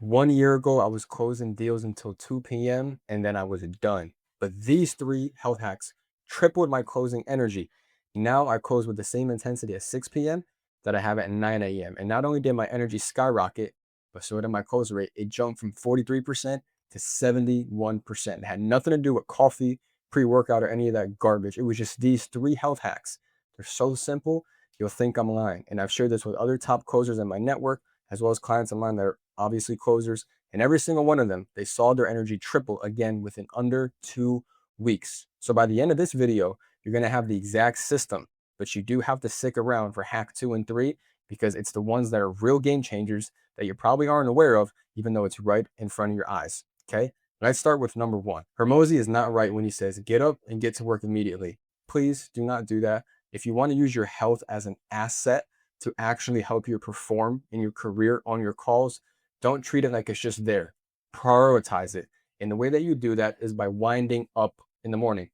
1 year ago, I was closing deals until 2 p.m. and then I was done. But these three health hacks tripled my closing energy. Now I close with the same intensity at 6 p.m. that I have at 9 a.m. And not only did my energy skyrocket, but so did my close rate. It jumped from 43% to 71%. It had nothing to do with coffee, pre workout, or any of that garbage. It was just these three health hacks. They're so simple, you'll think I'm lying. And I've shared this with other top closers in my network, as well as clients of mine that are obviously closers. And every single one of them, they saw their energy triple again within under 2 weeks. So by the end of this video, you're going to have the exact system, but you do have to stick around for hack 2 and 3 because it's the ones that are real game changers that you probably aren't aware of, even though it's right in front of your eyes. Okay. Let's start with number one. Hormozy is not right when he says, get up and get to work immediately. Please do not do that. If you want to use your health as an asset to actually help you perform in your career on your calls, don't treat it like it's just there. Prioritize it. And the way that you do that is by winding up in the morning.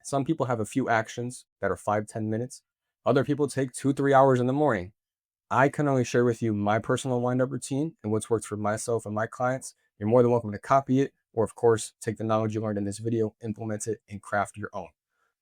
Some people have a few actions that are 5, 10 minutes. Other people take 2, 3 hours in the morning. I can only share with you my personal wind up routine and what's worked for myself and my clients. You're more than welcome to copy it, or of course, take the knowledge you learned in this video, implement it, and craft your own.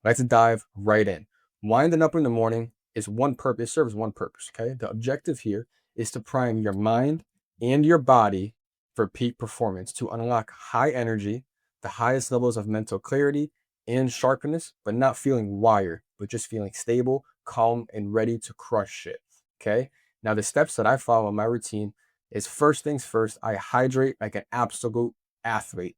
Let's dive right in. Winding up in the morning is one purpose, serves one purpose. Okay. The objective here is to prime your mind and your body for peak performance, to unlock high energy, the highest levels of mental clarity and sharpness, but not feeling wired, but just feeling stable, calm, and ready to crush shit. Okay. Now, the steps that I follow in my routine is first things first, I hydrate like an absolute athlete.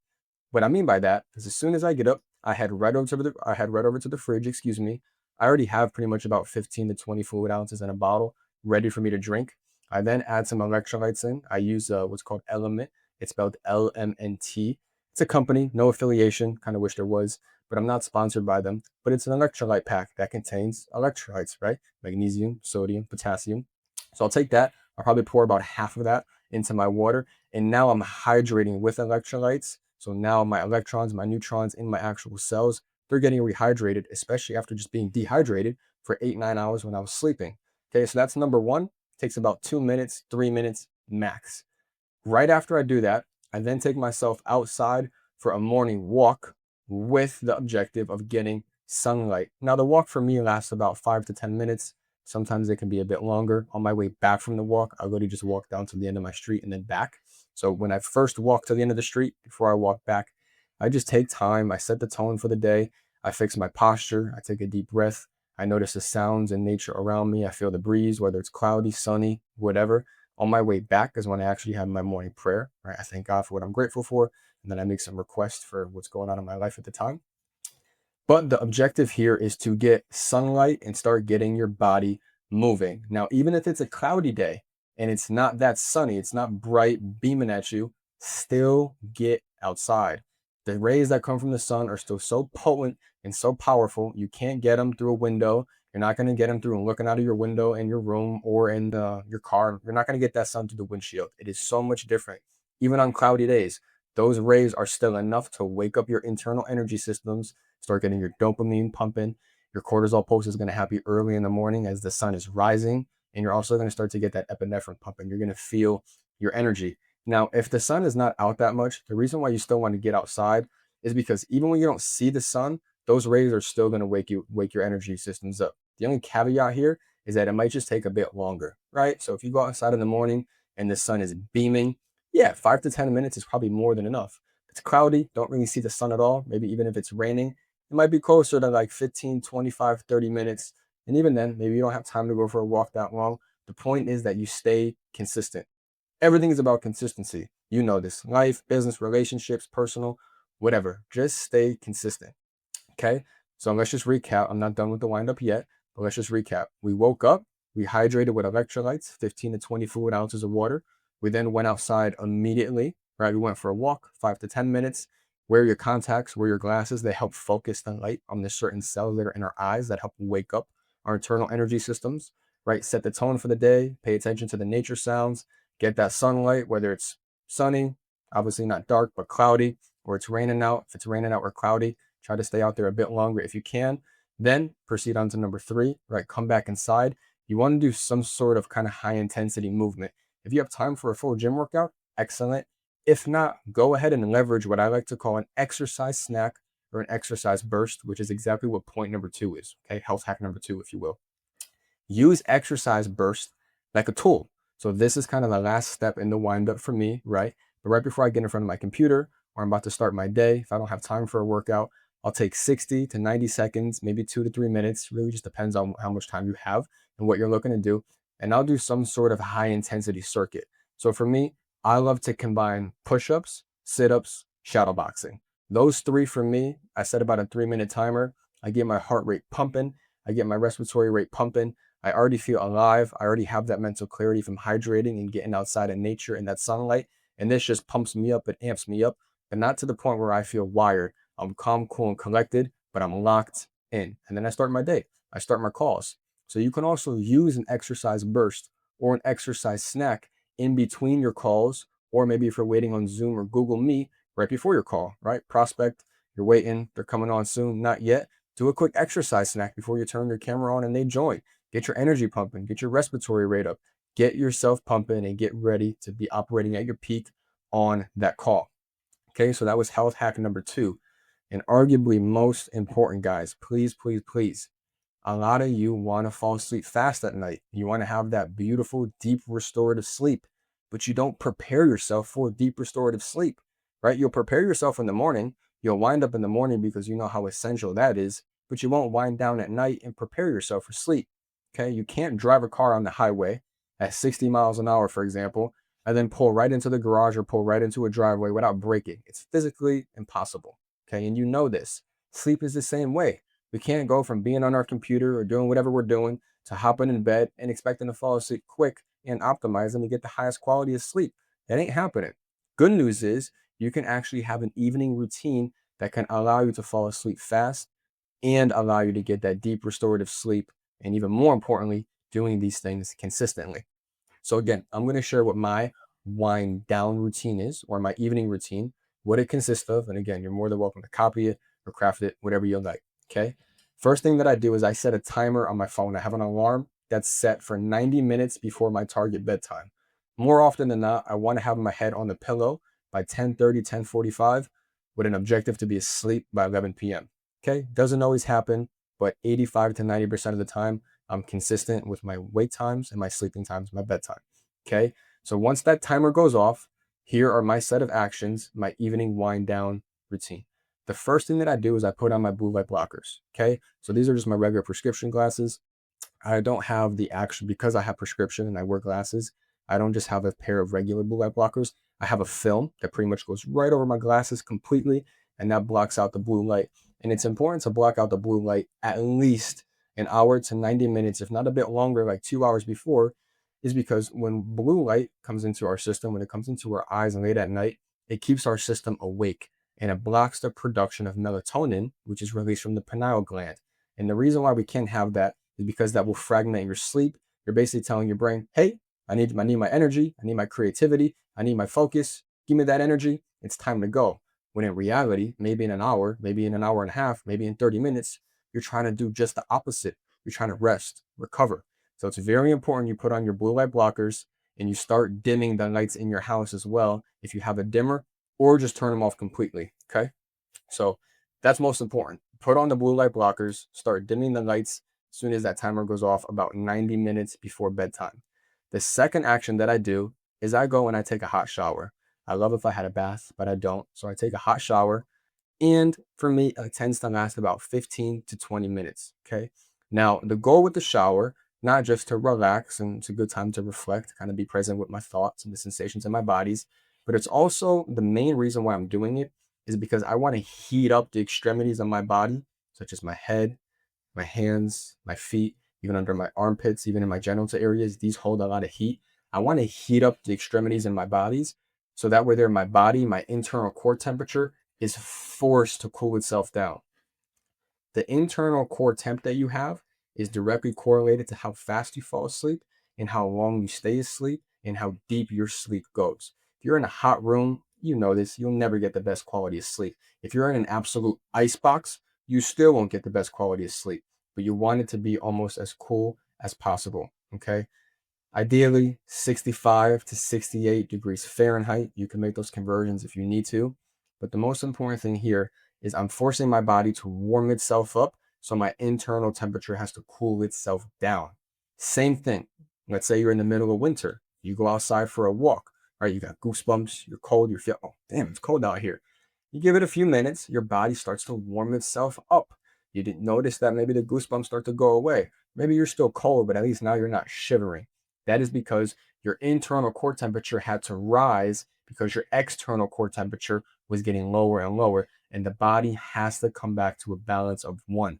What I mean by that is as soon as I get up, I head right over to the fridge, excuse me. I already have pretty much about 15 to 20 fluid ounces in a bottle ready for me to drink. I then add some electrolytes in. I use what's called Element. It's spelled LMNT. It's a company, no affiliation. Kind of wish there was, but I'm not sponsored by them. But it's an electrolyte pack that contains electrolytes, right? Magnesium, sodium, potassium. So I'll take that. I'll probably pour about half of that into my water. And now I'm hydrating with electrolytes. So now my electrons, my neutrons in my actual cells, they're getting rehydrated, especially after just being dehydrated for 8, 9 hours when I was sleeping. Okay, so that's number one. Takes about 2 minutes, 3 minutes max. Right after I do that, I then take myself outside for a morning walk with the objective of getting sunlight. Now, the walk for me lasts about 5 to 10 minutes. Sometimes it can be a bit longer. On my way back from the walk, I literally just walk down to the end of my street and then back. So when I first walk to the end of the street, before I walk back, I just take time. I set the tone for the day. I fix my posture. I take a deep breath. I notice the sounds and nature around me. I feel the breeze, whether it's cloudy, sunny, whatever. On my way back is when I actually have my morning prayer, right? I thank God for what I'm grateful for. And then I make some requests for what's going on in my life at the time. But the objective here is to get sunlight and start getting your body moving. Now, even if it's a cloudy day and it's not that sunny, it's not bright beaming at you, still get outside. The rays that come from the sun are still so potent and so powerful, you can't get them through a window. You're not going to get them through looking out of your window in your room or in your car. You're not going to get that sun through the windshield. It is so much different. Even on cloudy days, those rays are still enough to wake up your internal energy systems, start getting your dopamine pumping. Your cortisol pulse is going to happen early in the morning as the sun is rising. And you're also going to start to get that epinephrine pumping. You're going to feel your energy. Now, if the sun is not out that much, the reason why you still want to get outside is because even when you don't see the sun, those rays are still going to wake your energy systems up. The only caveat here is that it might just take a bit longer, right? So if you go outside in the morning and the sun is beaming, yeah, 5 to 10 minutes is probably more than enough. If it's cloudy, don't really see the sun at all. Maybe even if it's raining, it might be closer to like 15, 25, 30 minutes. And even then, maybe you don't have time to go for a walk that long. The point is that you stay consistent. Everything is about consistency. You know this. Life, business, relationships, personal, whatever. Just stay consistent. Okay. So let's just recap. I'm not done with the wind up yet, but let's just recap. We woke up, we hydrated with electrolytes, 15 to 20 fluid ounces of water. We then went outside immediately, right? We went for a walk, 5 to 10 minutes. Wear your contacts, wear your glasses. They help focus the light on the certain cells that are in our eyes that help wake up our internal energy systems, right? Set the tone for the day, pay attention to the nature sounds, get that sunlight, whether it's sunny, obviously not dark, but cloudy, or it's raining out. If it's raining out or cloudy, try to stay out there a bit longer if you can. Then proceed on to number 3, right? Come back inside. You want to do some sort of kind of high intensity movement. If you have time for a full gym workout, excellent. If not, go ahead and leverage what I like to call an exercise snack or an exercise burst, which is exactly what point number 2 is. Okay, health hack number 2, if you will. Use exercise burst like a tool. So this is kind of the last step in the wind up for me, right? But right before I get in front of my computer or I'm about to start my day, if I don't have time for a workout, I'll take 60 to 90 seconds, maybe 2 to 3 minutes. Really just depends on how much time you have and what you're looking to do. And I'll do some sort of high intensity circuit. So for me, I love to combine push-ups, sit-ups, shadow boxing. Those three for me, I set about a 3-minute timer. I get my heart rate pumping. I get my respiratory rate pumping. I already feel alive. I already have that mental clarity from hydrating and getting outside in nature and that sunlight. And this just pumps me up and amps me up, but not to the point where I feel wired. I'm calm, cool, and collected, but I'm locked in. And then I start my day. I start my calls. So you can also use an exercise burst or an exercise snack in between your calls, or maybe if you're waiting on Zoom or Google Meet right before your call, right? Prospect, you're waiting, they're coming on soon, not yet. Do a quick exercise snack before you turn your camera on and they join. Get your energy pumping, get your respiratory rate up, get yourself pumping and get ready to be operating at your peak on that call. Okay, so that was health hack number 2. And arguably most important, guys, please, please, please. A lot of you want to fall asleep fast at night. You want to have that beautiful, deep restorative sleep, but you don't prepare yourself for deep restorative sleep, right? You'll prepare yourself in the morning. You'll wind up in the morning because you know how essential that is, but you won't wind down at night and prepare yourself for sleep. Okay, you can't drive a car on the highway at 60 miles an hour, for example, and then pull right into the garage or pull right into a driveway without braking. It's physically impossible. Okay, and you know this. Sleep is the same way. We can't go from being on our computer or doing whatever we're doing to hopping in bed and expecting to fall asleep quick and optimize and to get the highest quality of sleep. That ain't happening. Good news is you can actually have an evening routine that can allow you to fall asleep fast and allow you to get that deep restorative sleep. And even more importantly, doing these things consistently. So again, I'm going to share what my wind down routine is, or my evening routine, what it consists of. And again, you're more than welcome to copy it or craft it, whatever you like. Okay. First thing that I do is I set a timer on my phone. I have an alarm that's set for 90 minutes before my target bedtime. More often than not, I want to have my head on the pillow by 10:30, 10:45 with an objective to be asleep by 11 p.m. Okay. Doesn't always happen, but 85 to 90% of the time, I'm consistent with my wake times and my sleeping times, my bedtime. Okay. So once that timer goes off, here are my set of actions, my evening wind down routine. The first thing that I do is I put on my blue light blockers. Okay. So these are just my regular prescription glasses. I don't have the actual, because I have prescription and I wear glasses, I don't just have a pair of regular blue light blockers. I have a film that pretty much goes right over my glasses completely, and that blocks out the blue light. And it's important to block out the blue light at least an hour to 90 minutes, if not a bit longer, like 2 hours before, is because when blue light comes into our system, when it comes into our eyes late at night, it keeps our system awake and it blocks the production of melatonin, which is released from the pineal gland. And the reason why we can't have that is because that will fragment your sleep. You're basically telling your brain, hey, I need my energy, I need my creativity, I need my focus. Give me that energy. It's time to go. When in reality, maybe in an hour, maybe in an hour and a half, maybe in 30 minutes, you're trying to do just the opposite. You're trying to rest, recover. So it's very important you put on your blue light blockers and you start dimming the lights in your house as well if you have a dimmer, or just turn them off completely. Okay. So that's most important. Put on the blue light blockers, start dimming the lights as soon as that timer goes off about 90 minutes before bedtime. The second action that I do is I go and I take a hot shower. I love if I had a bath, but I don't. So I take a hot shower. And for me, it tends to last about 15 to 20 minutes. Okay. Now, the goal with the shower, not just to relax and it's a good time to reflect, kind of be present with my thoughts and the sensations in my bodies, but it's also the main reason why I'm doing it is because I want to heat up the extremities of my body, such as my head, my hands, my feet, even under my armpits, even in my genital areas. These hold a lot of heat. I want to heat up the extremities in my bodies so that way there my body, my internal core temperature is forced to cool itself down. The internal core temp that you have is directly correlated to how fast you fall asleep and how long you stay asleep and how deep your sleep goes. If you're in a hot room, you know this, you'll never get the best quality of sleep. If you're in an absolute ice box, you still won't get the best quality of sleep, but you want it to be almost as cool as possible. Okay. Ideally, 65 to 68 degrees Fahrenheit. You can make those conversions if you need to. But the most important thing here is I'm forcing my body to warm itself up, so my internal temperature has to cool itself down. Same thing. Let's say you're in the middle of winter. You go outside for a walk, right? You got goosebumps, you're cold, you feel, oh, damn, it's cold out here. You give it a few minutes, your body starts to warm itself up. You didn't notice that maybe the goosebumps start to go away. Maybe you're still cold, but at least now you're not shivering. That is because your internal core temperature had to rise because your external core temperature was getting lower and lower, and the body has to come back to a balance of one.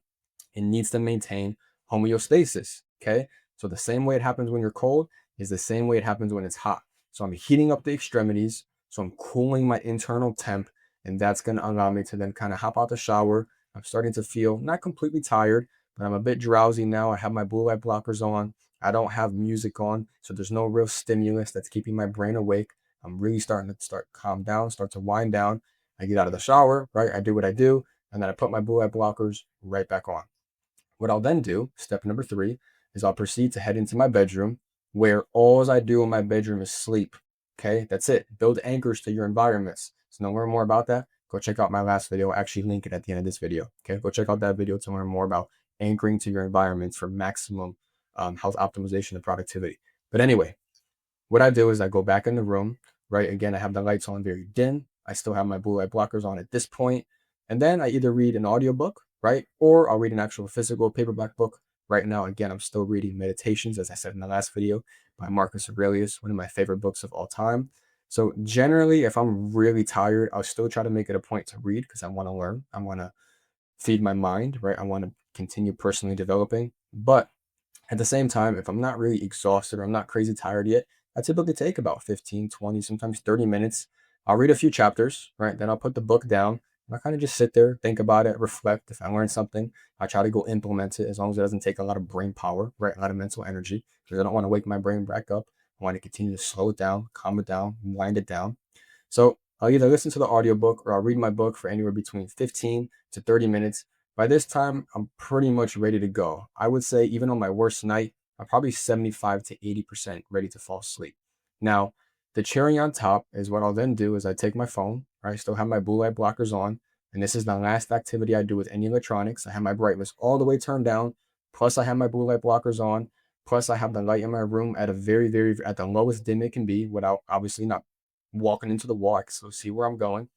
It needs to maintain homeostasis. Okay. So the same way it happens when you're cold is the same way it happens when it's hot. So I'm heating up the extremities. So I'm cooling my internal temp, and that's going to allow me to then kind of hop out the shower. I'm starting to feel not completely tired, but I'm a bit drowsy now. I have my blue light blockers on. I don't have music on. So there's no real stimulus that's keeping my brain awake. I'm really starting to calm down, start to wind down. I get out of the shower, right? I do what I do, and then I put my blue light blockers right back on. What I'll then do, step number 3, is I'll proceed to head into my bedroom, where all I do in my bedroom is sleep. Okay, that's it. Build anchors to your environments. So to learn more about that, go check out my last video. I'll actually link it at the end of this video. Okay, go check out that video to learn more about anchoring to your environments for maximum health optimization and productivity. But anyway, what I do is I go back in the room, right? Again, I have the lights on very dim. I still have my blue light blockers on at this point. And then I either read an audiobook, right? Or I'll read an actual physical paperback book. Right now, again, I'm still reading Meditations, as I said in the last video, by Marcus Aurelius, one of my favorite books of all time. So generally, if I'm really tired, I'll still try to make it a point to read because I want to learn. I want to feed my mind, right? I want to continue personally developing. But at the same time, if I'm not really exhausted or I'm not crazy tired yet, I typically take about 15, 20, sometimes 30 minutes. I'll read a few chapters, right? Then I'll put the book down and I kind of just sit there, think about it, reflect. If I learn something, I try to go implement it as long as it doesn't take a lot of brain power, right? A lot of mental energy, because I don't want to wake my brain back up. I want to continue to slow it down, calm it down, wind it down. So I'll either listen to the audiobook or I'll read my book for anywhere between 15 to 30 minutes. By this time, I'm pretty much ready to go. I would say even on my worst night, I'm probably 75 to 80% ready to fall asleep. Now, the cherry on top is what I'll then do is I take my phone, right? I still have my blue light blockers on, and this is the last activity I do with any electronics. I have my brightness all the way turned down, plus I have my blue light blockers on, plus I have the light in my room at a very, very, at the lowest dim it can be without obviously not walking into the wall. I can still see where I'm going.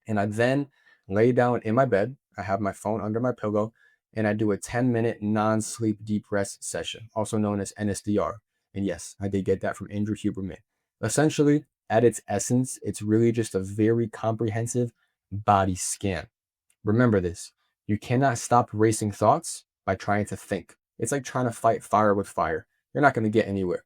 And I then lay down in my bed. I have my phone under my pillow and I do a 10-minute non-sleep deep rest session, also known as NSDR. And yes, I did get that from Andrew Huberman. Essentially, at its essence, it's really just a very comprehensive body scan. Remember this, you cannot stop racing thoughts by trying to think. It's like trying to fight fire with fire. You're not going to get anywhere.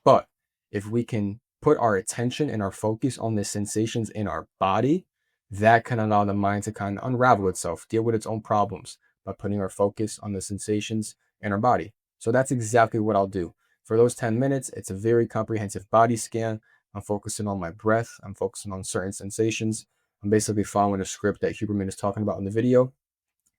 But if we can put our attention and our focus on the sensations in our body, that can allow the mind to kind of unravel itself, deal with its own problems by putting our focus on the sensations in our body. So that's exactly what I'll do. For those 10 minutes, it's a very comprehensive body scan. I'm focusing on my breath. I'm focusing on certain sensations. I'm basically following a script that Huberman is talking about in the video.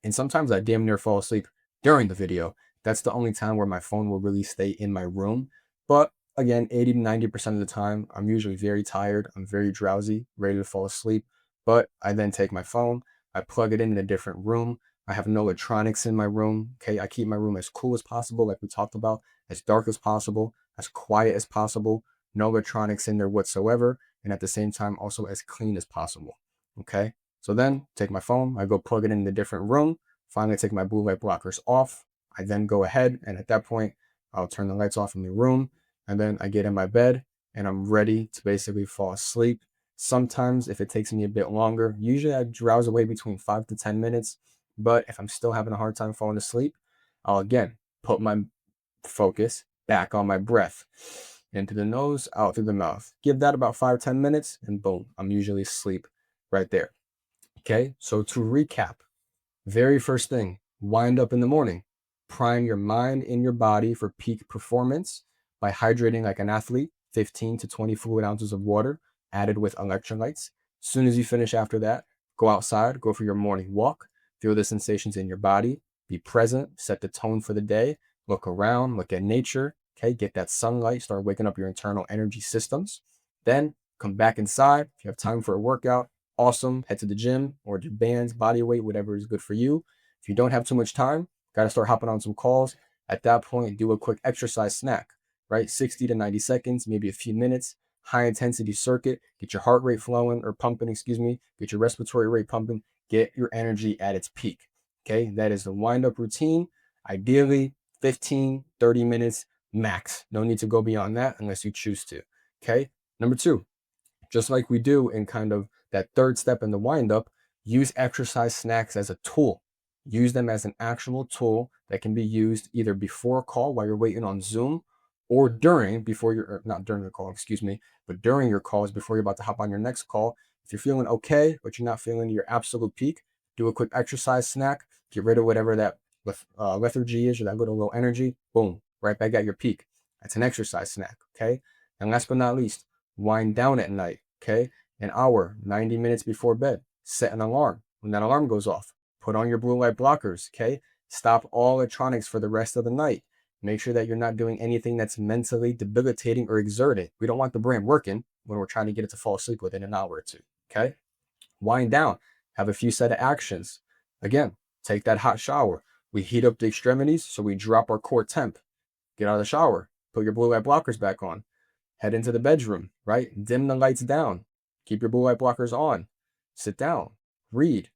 And sometimes I damn near fall asleep during the video. That's the only time where my phone will really stay in my room. But again, 80 to 90% of the time, I'm usually very tired. I'm very drowsy, ready to fall asleep. But I then take my phone, I plug it in a different room. I have no electronics in my room. Okay. I keep my room as cool as possible, like we talked about, as dark as possible, as quiet as possible, no electronics in there whatsoever. And at the same time, also as clean as possible. Okay. So then take my phone, I go plug it in a different room, finally take my blue light blockers off. I then go ahead and at that point, I'll turn the lights off in the room and then I get in my bed and I'm ready to basically fall asleep. Sometimes if it takes me a bit longer, usually I drowse away between 5 to 10 minutes. But if I'm still having a hard time falling asleep, I'll again put my focus back on my breath into the nose, out through the mouth. Give that about 5 to 10 minutes and boom, I'm usually asleep right there. Okay, so to recap, very first thing, wind up in the morning. Prime your mind and your body for peak performance by hydrating like an athlete, 15 to 20 fluid ounces of water added with electrolytes. As soon as you finish after that, go outside, go for your morning walk, feel the sensations in your body, be present, set the tone for the day, look around, look at nature. Okay, get that sunlight, start waking up your internal energy systems. Then come back inside. If you have time for a workout, awesome. Head to the gym or do bands, body weight, whatever is good for you. If you don't have too much time, got to start hopping on some calls. At that point, do a quick exercise snack, right? 60 to 90 seconds, maybe a few minutes, high intensity circuit, get your heart rate flowing or pumping, get your respiratory rate pumping, get your energy at its peak. Okay, that is the wind up routine. Ideally, 15, 30 minutes max. No need to go beyond that unless you choose to. Okay, number two, just like we do in kind of that third step in the wind up, use exercise snacks as a tool. Use them as an actual tool that can be used either before a call while you're waiting on Zoom or during, before you're, or not during the call, excuse me, but during your calls before you're about to hop on your next call. If you're feeling okay, but you're not feeling your absolute peak, do a quick exercise snack, get rid of whatever that lethargy is or that little low energy, boom, right back at your peak. That's an exercise snack, okay? And last but not least, wind down at night, okay? An hour, 90 minutes before bed, set an alarm. When that alarm goes off, put on your blue light blockers, okay? Stop all electronics for the rest of the night. Make sure that you're not doing anything that's mentally debilitating or exerting. We don't want the brain working when we're trying to get it to fall asleep within an hour or two, okay? Wind down, have a few set of actions. Again, take that hot shower. We heat up the extremities, so we drop our core temp. Get out of the shower, put your blue light blockers back on, head into the bedroom, right? Dim the lights down. Keep your blue light blockers on. Sit down, read,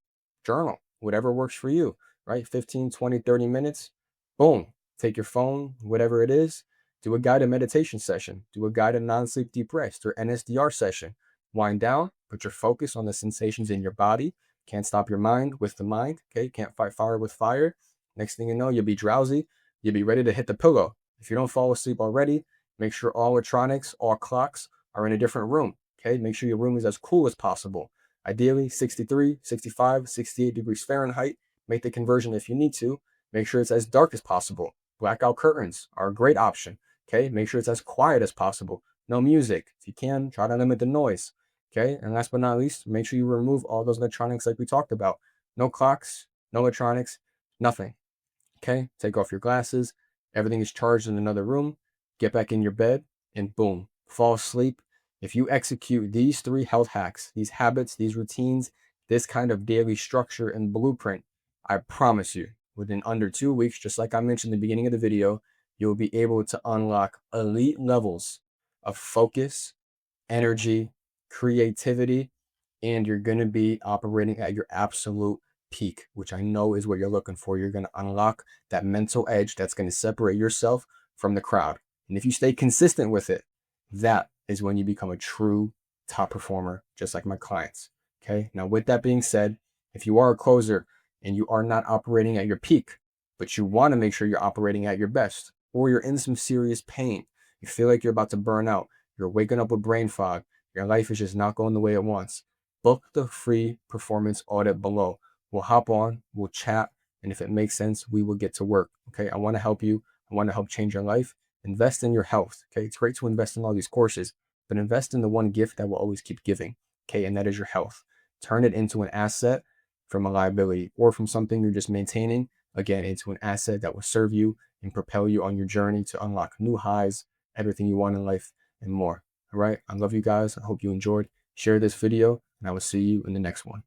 journal, whatever works for you, right? 15, 20, 30 minutes. Boom. Take your phone, whatever it is, do a guided meditation session, do a guided non-sleep deep rest or NSDR session. Wind down, put your focus on the sensations in your body. Can't stop your mind with the mind, okay? Can't fight fire with fire. Next thing you know, you'll be drowsy. You'll be ready to hit the pillow. If you don't fall asleep already, make sure all electronics, all clocks are in a different room, okay? Make sure your room is as cool as possible. Ideally, 63, 65, 68 degrees Fahrenheit. Make the conversion if you need to. Make sure it's as dark as possible. Blackout curtains are a great option, okay? Make sure it's as quiet as possible. No music. If you can, try to limit the noise, okay? And last but not least, make sure you remove all those electronics like we talked about. No clocks, no electronics, nothing, okay? Take off your glasses. Everything is charged in another room. Get back in your bed and boom, fall asleep. If you execute these 3 health hacks, these habits, these routines, this kind of daily structure and blueprint, I promise you, within under 2 weeks, just like I mentioned in the beginning of the video, you'll be able to unlock elite levels of focus, energy, creativity, and you're going to be operating at your absolute peak, which I know is what you're looking for. You're going to unlock that mental edge that's going to separate yourself from the crowd. And if you stay consistent with it, that is when you become a true top performer, just like my clients. Okay. Now, with that being said, if you are a closer and you are not operating at your peak, but you want to make sure you're operating at your best, or you're in some serious pain, you feel like you're about to burn out, you're waking up with brain fog, your life is just not going the way it wants, book the free performance audit below. We'll hop on, we'll chat, and if it makes sense, we will get to work. Okay. I want to help you. I want to help change your life. Invest in your health. Okay. It's great to invest in all these courses, but invest in the one gift that will always keep giving. Okay. And that is your health. Turn it into an asset from a liability or from something you're just maintaining. Again, into an asset that will serve you and propel you on your journey to unlock new highs, everything you want in life, and more. All right. I love you guys. I hope you enjoyed. Share this video, and I will see you in the next one.